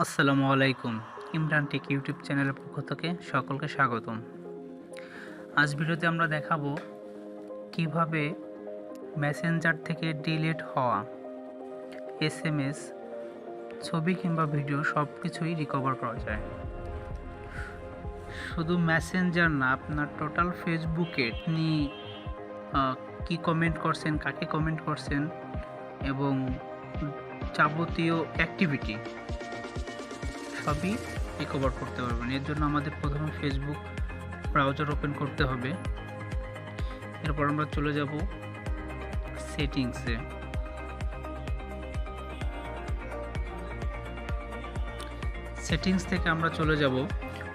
আসসালামু আলাইকুম। Imran take YouTube চ্যানেলের পক্ষ থেকে সকলকে স্বাগতম। আজ ভিডিওতে আমরা দেখাবো কিভাবে মেসেঞ্জার থেকে ডিলিট হওয়া এসএমএস, ছবি কিংবা ভিডিও সব কিছুই রিকভার করা যায়। শুধু মেসেঞ্জার না, আপনার টোটাল ফেসবুকে আপনি কি কমেন্ট করছেন, কাকে কমেন্ট করছেন এবং যাবতীয় অ্যাক্টিভিটি সবই রিকভার করতে পারবেন। এর জন্য আমাদের প্রথমে ফেসবুক ব্রাউজার ওপেন করতে হবে। এরপর আমরা চলে যাব সেটিংসে। সেটিংস থেকে আমরা চলে যাব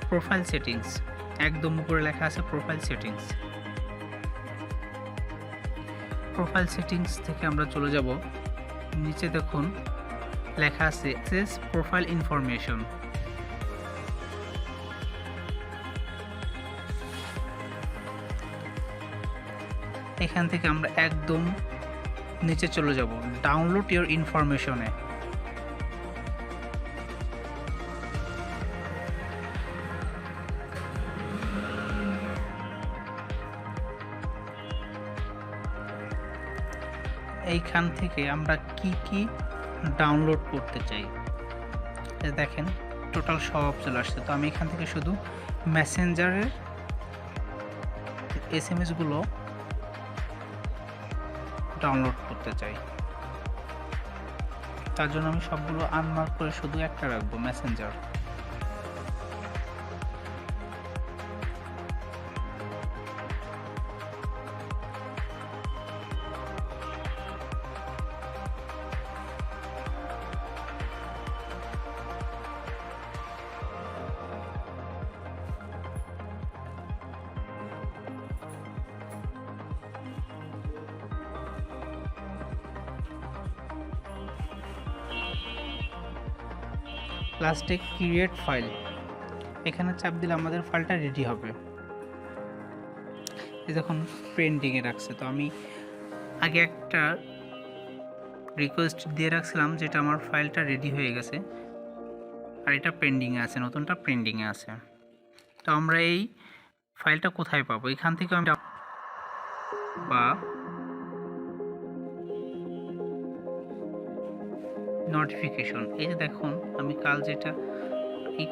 প্রোফাইল সেটিংস। একদম উপরে লেখা আছে প্রোফাইল সেটিংস। প্রোফাইল সেটিংস থেকে আমরা চলে যাব, নিচে দেখুন লেখা আছে অ্যাক্সেস প্রোফাইল ইনফরমেশন। এখান থেকে আমরা একদম নিচে চলে যাব ডাউনলোড ইওর ইনফরমেশনে। এইখান থেকে আমরা কি ডাউনলোড করতে চাই দেখেন টোটাল সব চলে আসছে। তো আমি এখান থেকে শুধু মেসেঞ্জারের এসএমএসগুলো ডাউনলোড করতে চাই। তার জন্য আমি সবগুলো আনমার্ক করে শুধু একটা রাখবো, মেসেঞ্জার। লাস্টে ক্রিয়েট ফাইল, এখানে চাপ দিলে আমাদের ফাইলটা রেডি হবে। এই দেখুন পেন্ডিংয়ে রাখছে। তো আমি আগে একটা রিকোয়েস্ট দিয়ে রাখছিলাম যেটা আমার ফাইলটা রেডি হয়ে গেছে, আর এটা পেন্ডিংয়ে আছে, নতুনটা পেন্ডিংয়ে আছে। তো আমরা এই ফাইলটা কোথায় পাবো? এখান থেকে আমি বা নোটিফিকেশন, এই যে দেখুন আমি কাল যেটা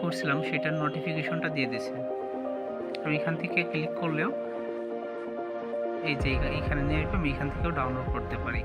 করছিলাম সেটার নোটিফিকেশনটা দিয়ে দিয়েছে। আমি এখান থেকে ক্লিক করলেও এই যে এখানে নিয়ে আসবে, আমি এখান থেকেও ডাউনলোড করতে পারি।